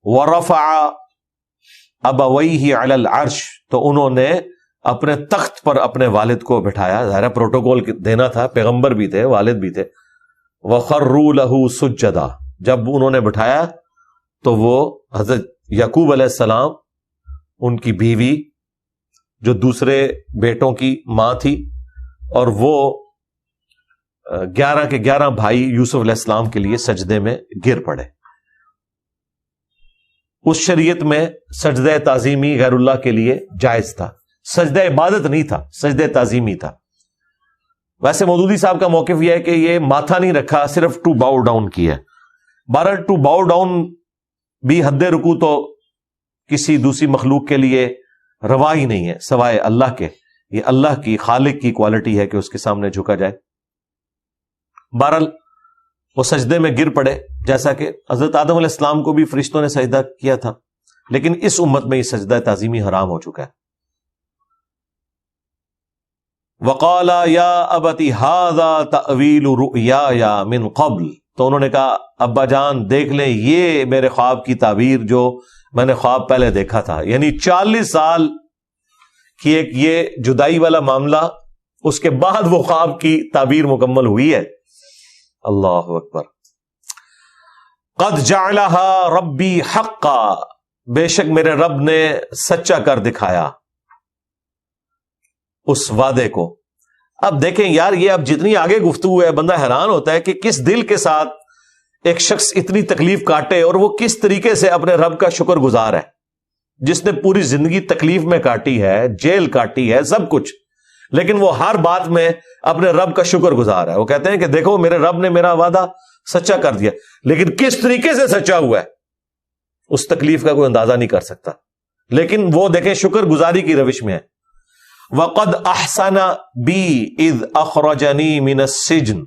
ورفع ابویہ علی العرش، تو انہوں نے اپنے تخت پر اپنے والد کو بٹھایا، ظاہر پروٹوکول دینا تھا، پیغمبر بھی تھے، والد بھی تھے. وخروا لہ سجدا، جب انہوں نے بٹھایا تو وہ حضرت یعقوب علیہ السلام، ان کی بیوی جو دوسرے بیٹوں کی ماں تھی، اور وہ 11 کے 11 بھائی یوسف علیہ السلام کے لیے سجدے میں گر پڑے. اس شریعت میں سجدہ تعظیمی غیر اللہ کے لیے جائز تھا، سجدہ عبادت نہیں تھا، سجدہ تعظیمی تھا. ویسے مودودی صاحب کا موقف یہ ہے کہ یہ ماتھا نہیں رکھا، صرف ٹو باؤ ڈاؤن کیا. بہرحال ٹو باؤ ڈاؤن بھی حد رکوع تو کسی دوسری مخلوق کے لیے روا ہی نہیں ہے سوائے اللہ کے. یہ اللہ کی، خالق کی کوالٹی ہے کہ اس کے سامنے جھکا جائے. بہرحال وہ سجدے میں گر پڑے، جیسا کہ حضرت آدم علیہ السلام کو بھی فرشتوں نے سجدہ کیا تھا، لیکن اس امت میں یہ سجدہ تعظیمی حرام ہو چکا ہے. وقال یا ابت ھذا تأویل رؤیای من قبل، تو انہوں نے کہا ابا جان دیکھ لیں یہ میرے خواب کی تعبیر جو میں نے خواب پہلے دیکھا تھا. یعنی 40 سال کی ایک یہ جدائی والا معاملہ، اس کے بعد وہ خواب کی تعبیر مکمل ہوئی ہے. اللہ اکبر. قد جعلها ربی حقا، بے شک میرے رب نے سچا کر دکھایا اس وعدے کو. اب دیکھیں یار، یہ اب جتنی آگے گفتگو ہے بندہ حیران ہوتا ہے کہ کس دل کے ساتھ ایک شخص اتنی تکلیف کاٹے، اور وہ کس طریقے سے اپنے رب کا شکر گزار ہے، جس نے پوری زندگی تکلیف میں کاٹی ہے، جیل کاٹی ہے، سب کچھ، لیکن وہ ہر بات میں اپنے رب کا شکر گزار ہے. وہ کہتے ہیں کہ دیکھو میرے رب نے میرا وعدہ سچا کر دیا، لیکن کس طریقے سے سچا ہوا ہے اس تکلیف کا کوئی اندازہ نہیں کر سکتا. لیکن وہ دیکھیں شکر گزاری کی روش میں ہے. وَقَدْ أَحْسَنَ بِي إِذْ أَخْرَجَنِي مِنَ السِّجْنِ،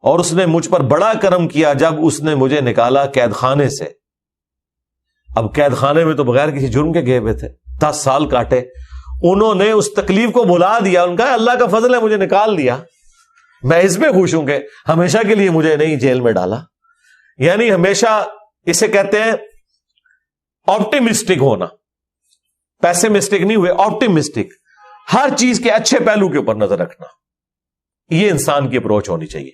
اور اس نے مجھ پر بڑا کرم کیا جب اس نے مجھے نکالا قید خانے سے. اب قید خانے میں تو بغیر کسی جرم کے گئے ہوئے تھے، 10 سال کاٹے. انہوں نے اس تکلیف کو بھلا دیا، ان کا اللہ کا فضل ہے مجھے نکال دیا، میں اس میں خوش ہوں کہ ہمیشہ کے لیے مجھے نہیں جیل میں ڈالا. یعنی ہمیشہ اسے کہتے ہیں آپٹیمسٹک ہونا، پیسمسٹک نہیں ہوئے، آپٹیمسٹک، ہر چیز کے اچھے پہلو کے اوپر نظر رکھنا. یہ انسان کی اپروچ ہونی چاہیے.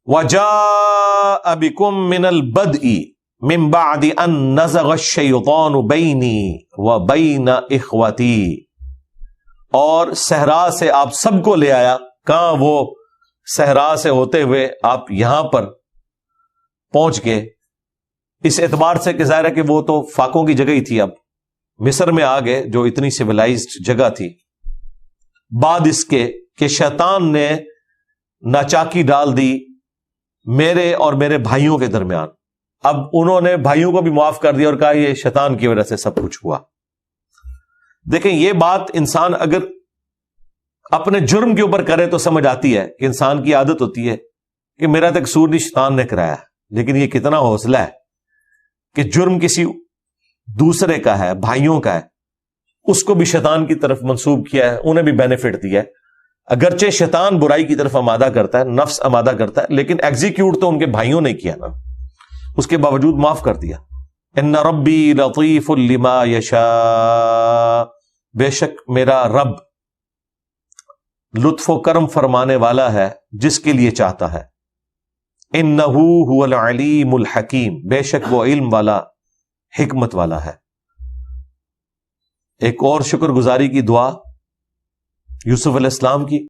وَجَاءَ بِكُم مِّنَ الْبَدْءِ مِن بَعْدِ أَن نَزَغَ الشَّيْطَانُ بَيْنِي وَبَيْنَ إِخْوَتِي، اور صحرا سے آپ سب کو لے آیا. کہاں؟ وہ صحرا سے ہوتے ہوئے آپ یہاں پر پہنچ گئے، اس اعتبار سے کہ ظاہر ہے کہ وہ تو فاقوں کی جگہ ہی تھی، اب مصر میں آ گئے جو اتنی سویلائزڈ جگہ تھی. بعد اس کے کہ شیطان نے ناچاکی ڈال دی میرے اور میرے بھائیوں کے درمیان. اب انہوں نے بھائیوں کو بھی معاف کر دیا اور کہا یہ شیطان کی وجہ سے سب کچھ ہوا. دیکھیں یہ بات انسان اگر اپنے جرم کے اوپر کرے تو سمجھ آتی ہے کہ انسان کی عادت ہوتی ہے کہ میرا تو قصور نہیں، شیطان نے کرایا. لیکن یہ کتنا حوصلہ ہے کہ جرم کسی دوسرے کا ہے، بھائیوں کا ہے، اس کو بھی شیطان کی طرف منسوب کیا ہے، انہیں بھی بینیفٹ دیا ہے. اگرچہ شیطان برائی کی طرف آمادہ کرتا ہے، نفس آمادہ کرتا ہے، لیکن ایگزیکیوٹ تو ان کے بھائیوں نے کیا نا، اس کے باوجود معاف کر دیا. ان ربی لطیف لما یشاء، بے شک میرا رب لطف و کرم فرمانے والا ہے جس کے لیے چاہتا ہے. انہ هو العلیم الحکیم، بے شک وہ علم والا، حکمت والا ہے. ایک اور شکر گزاری کی دعا یوسف علیہ السلام کی.